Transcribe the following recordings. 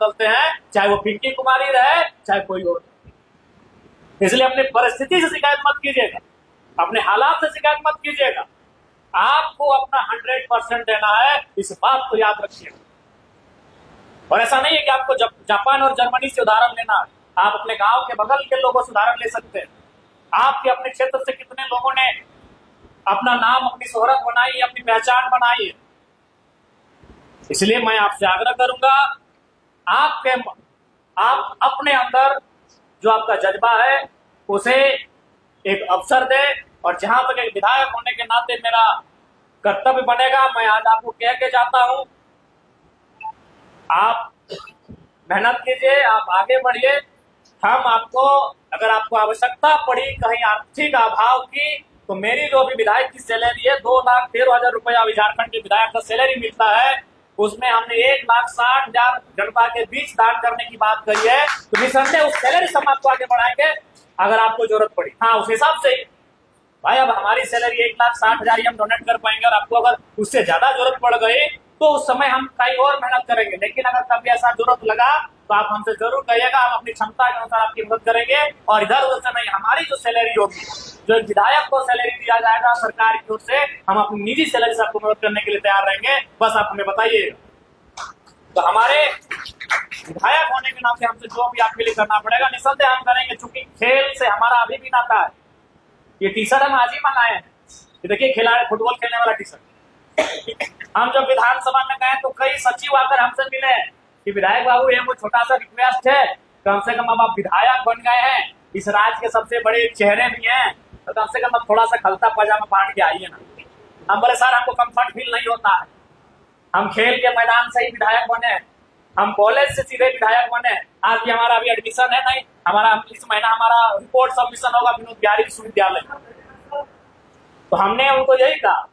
बदलते हैं, चाहे वो पिंकी कुमारी रहे चाहे कोई और। इसलिए अपनी परिस्थिति से शिकायत मत कीजिएगा, अपने हालात से शिकायत मत कीजिएगा। आपको अपना 100% देना है, इस बात को याद रखिएगा। और ऐसा नहीं है कि आपको जापान और जर्मनी से उदाहरण लेना है, आप अपने गांव के बगल के लोगों से उदाहरण ले सकते हैं। आपके अपने क्षेत्र से कितने लोगों ने अपना नाम, अपनी शोहरत बनाई है, अपनी पहचान बनाई है। इसलिए मैं आपसे आग्रह करूंगा, आप अपने अंदर जो आपका जज्बा है उसे एक अवसर दे। और जहां तक एक विधायक होने के नाते मेरा कर्तव्य बनेगा, मैं आज आपको कह के जाता हूं, आप मेहनत कीजिए, आप आगे बढ़िए। हम आपको, अगर आपको आवश्यकता पड़ी कहीं आर्थिक अभाव की, तो मेरी जो भी विधायक की सैलरी है 2,13,000 रुपया अभी झारखंड के विधायक का सैलरी मिलता है, उसमें हमने 1,60,000 जनता के बीच दान करने की बात करी है। तो निसंदेह उस सैलरी से हम आपको आगे बढ़ाएंगे अगर आपको जरूरत पड़ी। हाँ, उस हिसाब से ही भाई, अब हमारी सैलरी 1,60,000 हम डोनेट कर पाएंगे, और आपको अगर उससे ज्यादा जरूरत पड़ गई तो उस समय हम कहीं और मेहनत करेंगे। लेकिन अगर कभी ऐसा जरूरत लगा तो आप हमसे जरूर कहिएगा, हम अपनी क्षमता के अनुसार आपकी मदद करेंगे। और इधर उधर से नहीं, हमारी जो सैलरी होगी, जो विधायक को सैलरी दिया जाएगा सरकार की ओर से, हम अपनी निजी सैलरी से आपको मदद करने के लिए तैयार रहेंगे। बस आप हमें बताइएगा। तो हमारे विधायक होने के नाते हमसे जो भी आपके लिए करना पड़ेगा निसंदेह हम करेंगे, चूंकि खेल से हमारा अभी भी नाता है। ये टी शर्ट हम आज ही मंगाए हैं, ये देखिए खिलाड़ी फुटबॉल खेलने वाला टी शर्ट। हम जब विधानसभा में गए तो कई सचिव आकर हमसे मिले कि विधायक बाबू, ये वो छोटा सा रिक्वेस्ट है, कम से कम अब आप विधायक बन गए हैं, इस राज्य के सबसे बड़े चेहरे भी हैं, तो कम से कम अब थोड़ा सा खलता पजामा पहन के आइए ना। हम बोले सर, हमको कंफर्ट फील नहीं होता है, हम खेल के मैदान से ही विधायक बने, हम कॉलेज से सीधे विधायक बने। आज भी हमारा अभी एडमिशन है नहीं, हमारा इस महीना हमारा रिपोर्ट सबमिशन होगा विनोद बिहारी विश्वविद्यालय। तो हमने उनको यही कहा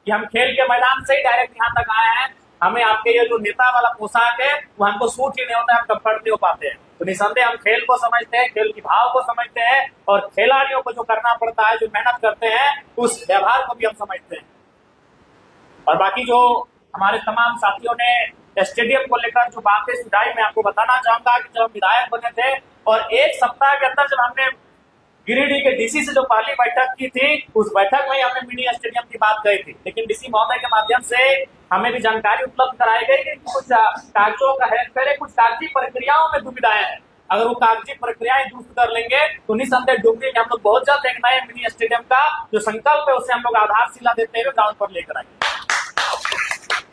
कि हम खेल के मैदान से ही डायरेक्ट यहाँ तक आए हैं, हमें आपके ये जो नेता वाला पोशाक है वो हमको सूट ही नहीं होता है, हम कंफर्ट नहीं हो पाते हैं। तो निसंदेह हम खेल को समझते हैं, खेल की भाव को समझते हैं, और खिलाड़ियों को जो करना पड़ता है, जो मेहनत करते हैं, उस व्यवहार को भी हम समझते हैं। और बाकी जो हमारे तमाम साथियों ने स्टेडियम को लेकर जो बातें सुझाई, मैं आपको बताना चाहूंगा कि जब हम विधायक बने थे और एक सप्ताह के अंदर जब हमने गिरिडीह के डीसी से जो पहली बैठक की थी, उस बैठक में हमने मिनी स्टेडियम की बात कही थी। लेकिन डीसी महोदय के माध्यम से हमें भी जानकारी उपलब्ध कराई गई कि कुछ कागजों का हेरफेर, कुछ कागजी प्रक्रियाओं में दुविधाएं हैं। अगर वो कागजी प्रक्रियाएं दुरुस्त कर लेंगे तो निसंदेह डुमरी में हम लोग बहुत जल्द एक नए मिनी स्टेडियम का जो संकल्प है उसे हम लोग आधारशिला देते हुए ग्राउंड पर लेकर आएंगे।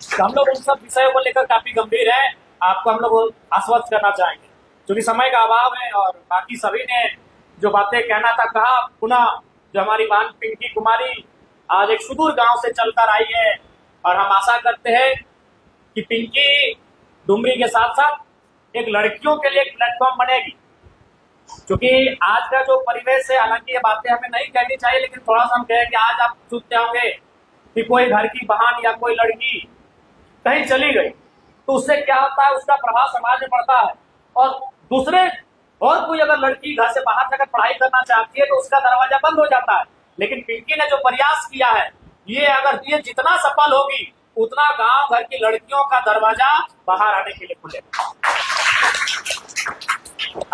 तो हम लोग उन सब विषयों को लेकर काफी गंभीर है, आपको हम लोग आश्वस्त करना चाहेंगे। क्योंकि समय का अभाव है और बाकी सभी ने जो बातें कहना था कहा। पुनः जो हमारी बहन पिंकी कुमारी आज एक सुदूर गांव से चलकर आई है, और हम आशा करते हैं कि पिंकी डुमरी के साथ साथ एक लड़कियों के लिए एक प्लेटफॉर्म बनेगी। क्योंकि आज का जो परिवेश है, हालांकि ये बातें हमें नहीं कहनी चाहिए, लेकिन थोड़ा सा हम कहें कि आज आप सुनते होंगे कि कोई घर की बहन या कोई लड़की कहीं चली गई तो उससे क्या होता है, उसका प्रभाव समाज में पड़ता है। और दूसरे और कोई अगर लड़की घर से बाहर जाकर पढ़ाई करना चाहती है तो उसका दरवाजा बंद हो जाता है। लेकिन पिंकी ने जो प्रयास किया है, ये अगर ये जितना सफल होगी उतना गांव घर की लड़कियों का दरवाजा बाहर आने के लिए खुलेगा।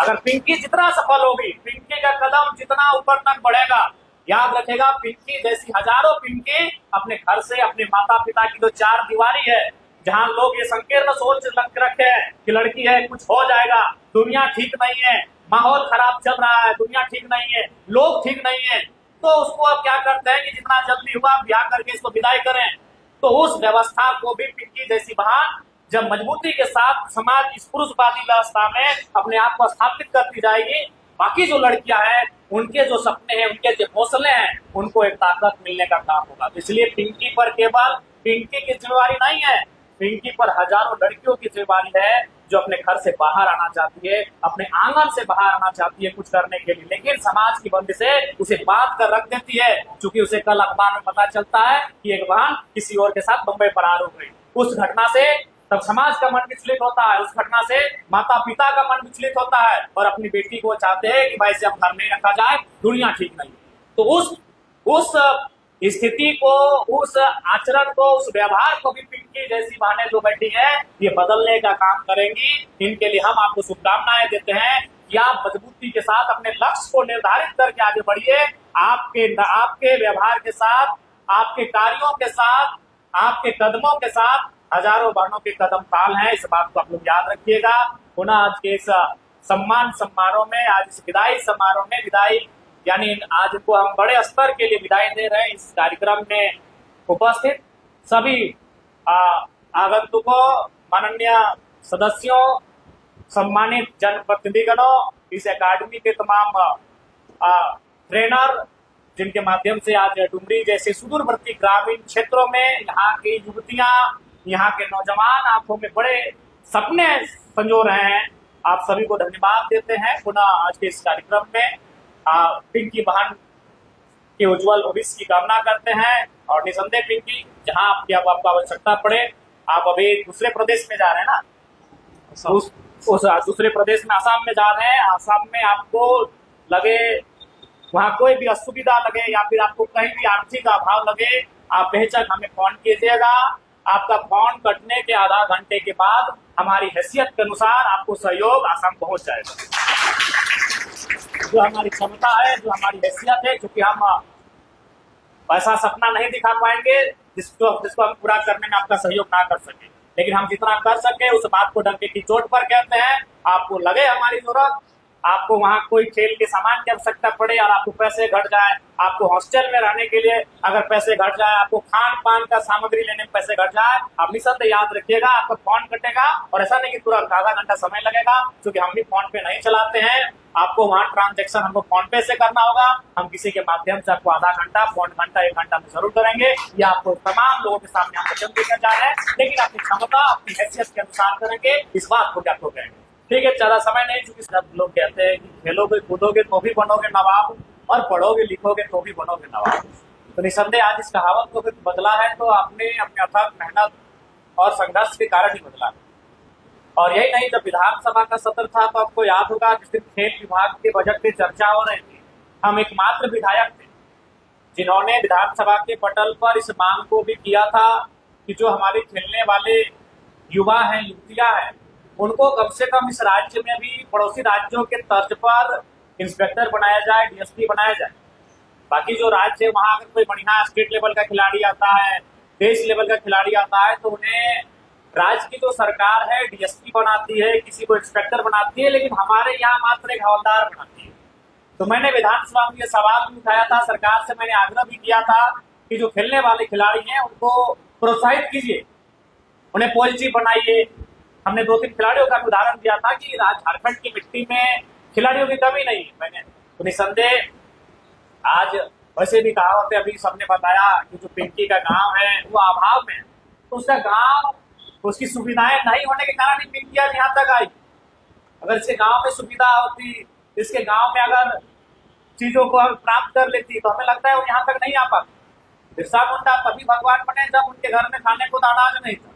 अगर पिंकी जितना सफल होगी, पिंकी का कदम जितना ऊपर तक बढ़ेगा, याद रखेगा पिंकी जैसी हजारों पिंकी अपने घर से, अपने माता पिता की जो चार दीवारी है, जहां लोग ये संकीर्ण सोच रखे हैं कि लड़की है कुछ हो जाएगा, दुनिया ठीक नहीं है, माहौल खराब चल रहा है, दुनिया ठीक नहीं है, लोग ठीक नहीं है, तो उसको अब क्या करते हैं कि जितना जल्दी हुआ ब्याह करके इसको विदाई करें। तो उस व्यवस्था को भी पिंकी जैसी बहन जब मजबूती के साथ समाज इस पुरुषवादी व्यवस्था में अपने आप को स्थापित करती जाएगी, बाकी जो लड़कियां हैं उनके जो सपने हैं, उनके जो हौसले हैं, उनको एक ताकत मिलने का काम होगा। इसलिए पिंकी पर केवल पिंकी की जिम्मेवारी नहीं है, पिंकी पर हजारों लड़कियों की जिम्मेवारी है जो अपने घर से बाहर आना चाहती है, अपने आंगन से बाहर आना चाहती है कुछ करने के लिए, लेकिन समाज की बंदी से उसे बांध कर रख देती है। क्योंकि उसे कल अखबार में पता चलता है कि एक बहन किसी और के साथ बम्बई फरार हो गई। उस घटना से तब समाज का मन विचलित होता है, उस घटना से माता पिता का मन विचलित होता है, और अपनी बेटी को चाहते हैं कि भाई से अब घर नहीं रखा जाए, दुनिया ठीक नहीं। तो स्थिति को, उस आचरण को, उस व्यवहार को भी पिंकी जैसी बहनें जो बैठी हैं ये बदलने का काम करेंगी। इनके लिए हम आपको शुभकामनाएं देते हैं कि आप मजबूती के साथ अपने लक्ष्य को निर्धारित करके आगे बढ़िए। आपके व्यवहार के साथ, आपके कार्यों के साथ, आपके कदमों के साथ हजारों बहनों के कदम ताल हैं, इस बात को आप लोग याद रखिएगा। पुनः आज के इस सम्मान समारोह में, आज इस विदाई समारोह में, विदाई यानी आज को हम बड़े स्तर के लिए विदाई दे रहे हैं। इस कार्यक्रम में उपस्थित सभी आगंतुकों, माननीय सदस्यों, सम्मानित जनप्रतिनिधिगणों, इस अकादमी के तमाम ट्रेनर, जिनके माध्यम से आज डुमरी जैसे सुदूरवर्ती ग्रामीण क्षेत्रों में यहाँ की युवतियां, यहाँ के नौजवान आंखों में बड़े सपने संजो रहे हैं, आप सभी को धन्यवाद देते हैं। पुनः आज के इस कार्यक्रम में पिंकी बहन के उज्जवल भविष्य की कामना करते हैं। और निसंदेह पिंकी, जहाँ आपको आवश्यकता पड़े, आप अभी दूसरे प्रदेश में जा रहे हैं ना, उस दूसरे प्रदेश में आसाम में जा रहे हैं। आसाम में आपको लगे, वहाँ कोई भी असुविधा लगे या फिर आपको कहीं भी आर्थिक अभाव लगे, आप बेशक हमें फोन कीजिएगा। आपका फोन कटने के आधा घंटे के बाद हमारी हैसियत के अनुसार आपको सहयोग आसाम पहुंच जाएगा। जो हमारी क्षमता है, जो हमारी हैसियत है, क्योंकि हम ऐसा सपना नहीं दिखा पाएंगे जिसको हम पूरा करने में आपका सहयोग ना कर सके, लेकिन हम जितना कर सके उस बात को डंके की चोट पर कहते हैं। आपको लगे हमारी जरूरत, आपको वहाँ कोई खेल के सामान की आवश्यकता पड़े और आपको पैसे घट जाए, आपको हॉस्टल में रहने के लिए अगर पैसे घट जाए, आपको खान पान का सामग्री लेने में पैसे घट जाए, आप निसंदेह याद रखिएगा, आपका फोन कटेगा। और ऐसा नहीं कि तुरंत आधा घंटा समय लगेगा, क्योंकि हम भी फोन पे नहीं चलाते हैं। आपको वहाँ ट्रांजेक्शन हमको फोन पे से करना होगा। हम किसी के माध्यम से आपको आधा घंटा, पौन घंटा, 1 घंटा में जरूर करेंगे। ये आपको तमाम लोगों के सामने हम वचन देकर जा रहे हैं, लेकिन अपनी क्षमता, अपनी हैसियत के अनुसार करेंगे। इस बात को क्या तो कहेंगे, ठीक है। ज्यादा समय नहीं, चूंकि सब लोग कहते हैं कि खेलोगे कूदोगे तो भी बनोगे नवाब, और पढ़ोगे लिखोगे तो भी बनोगे नवाब। तो निसंदेह आज इस कहावत को फिर बदला है तो आपने अपने अथक मेहनत और संघर्ष के कारण ही बदला। और यही नहीं, जब विधानसभा का सत्र था तो आपको याद होगा जिस दिन खेल विभाग के बजट पे चर्चा हो रही थी, हम एकमात्र विधायक थे जिन्होंने विधानसभा के पटल पर इस मांग को भी किया था कि जो हमारे खेलने वाले युवा हैं, युवतियां हैं, उनको कम से कम इस राज्य में भी पड़ोसी राज्यों के तर्ज पर इंस्पेक्टर बनाया जाए, डीएसपी बनाया जाए। बाकी जो राज्य है वहां अगर कोई बढ़िया स्टेट लेवल का खिलाड़ी आता है, देश लेवल का खिलाड़ी आता है, तो उन्हें राज्य की जो सरकार है डीएसपी बनाती है, किसी को इंस्पेक्टर बनाती है, लेकिन हमारे यहाँ मात्र एक हवलदार बनाती है। तो मैंने विधानसभा में ये सवाल भी उठाया था, सरकार से मैंने आग्रह भी किया था कि जो खेलने वाले खिलाड़ी हैं उनको प्रोत्साहित कीजिए, उन्हें पॉलिसी बनाइए। हमने 2-3 खिलाड़ियों का उदाहरण दिया था कि झारखंड की मिट्टी में खिलाड़ियों की कमी नहीं है। मैंने तो निसंदेह आज वैसे भी कहावत है, अभी सबने बताया कि जो पिंकी का गांव है वो अभाव में, तो उसका गांव, उसकी सुविधाएं नहीं होने के कारण ही पिंकी आज यहाँ तक आई। अगर इसके गांव में सुविधा होती, इसके गांव में अगर चीजों को हम प्राप्त कर लेती, तो हमें लगता है वो यहाँ तक नहीं आ पाती। बिरसा मुंडा तभी भगवान बने जब उनके घर में खाने को अनाज नहीं था।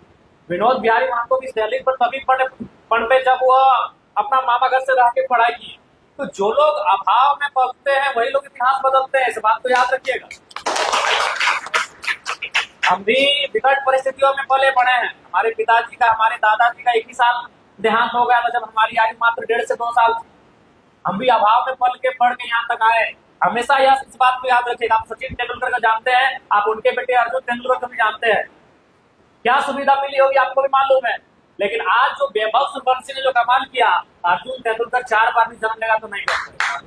विनोद बिहारी महतो भी दिल्ली पर तभी पढ़े जब वो अपना मामा घर से रह के पढ़ाई की। तो जो लोग अभाव में पलते हैं वही लोग इतिहास बदलते हैं, इस बात को याद रखिएगा। हम भी विकट परिस्थितियों में पले बड़े हैं। हमारे पिताजी का, हमारे दादाजी का 1 ही साल देहांत हो गया था जब हमारी आयु मात्र 1.5 से 2 साल थी। हम भी अभाव में पल के पढ़ के यहाँ तक आए। हमेशा यह इस बात को याद रखिएगा। आप सचिन तेंदुलकर को जानते हैं, आप उनके बेटे अर्जुन तेंदुलकर को भी जानते हैं। क्या सुविधा मिली होगी आपको भी मालूम है, लेकिन आज जो वैभव सूर्यवंशी ने जो कमाल किया, अर्जुन तेंदुलकर 4 बार भी जन्म लेगा तो नहीं कर सकता।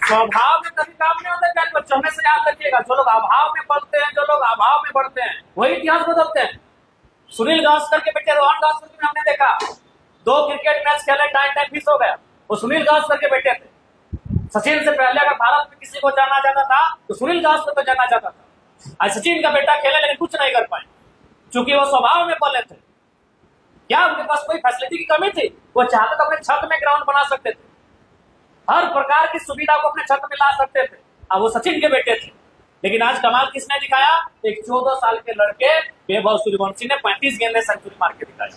स्वभाव में कभी काम नहीं होता। क्या बच्चों में से याद रखिएगा, जो लोग अभाव में पलते हैं, जो लोग अभाव में बढ़ते हैं, वही इतिहास बदलते हैं। सुनील गावस्कर के बेटे रोहन गावस्कर को हमने देखा, 2 क्रिकेट मैच खेले, टाइम फिक्स हो गया, वो सुनील गावस्कर के बेटे थे। सचिन से पहले अगर भारत में किसी को जाना जाता था तो सुनील गावस्कर को जाना जाता था। आज सचिन का बेटा खेले लेकिन कुछ नहीं कर पाए, क्योंकि वो स्वभाव में पले थे। क्या उनके पास कोई फैसिलिटी की कमी थी? वो चाहते तो अपने छत में ग्राउंड बना सकते थे, हर प्रकार की सुविधा को अपने छत में ला सकते थे। अब वो सचिन के बेटे थे। लेकिन आज कमाल किसने दिखाया? एक 14 साल के लड़के वैभव सूर्यवंशी ने 35 गेंदें सेंचुरी मार के दिखाई।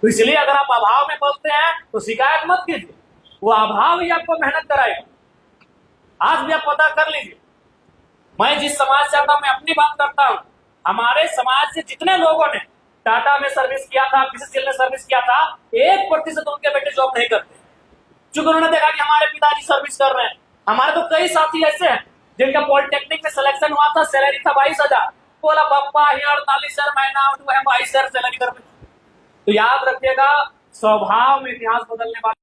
तो इसलिए अगर आप अभाव में पलते हैं तो शिकायत मत कीजिए, वो अभाव ही आपको मेहनत कराएगा। आज भी आप पता कर लीजिए, मैं जिस समाज से आता हूं, मैं अपनी बात करता हूं। हमारे समाज से जितने लोगों ने टाटा में सर्विस किया था, बीसीसीएल में सर्विस किया था, 1% उनके बेटे जॉब नहीं करते, क्योंकि उन्होंने देखा कि हमारे पिताजी सर्विस कर रहे हैं। हमारे तो कई साथी ऐसे हैं जिनका पॉलिटेक्निक में सिलेक्शन हुआ था, सैलरी था 22,000, बोला पप्पा ये 48,000 महीना 22,000 सैलरी कर। तो याद रखिएगा, स्वभाव में इतिहास बदलने वाला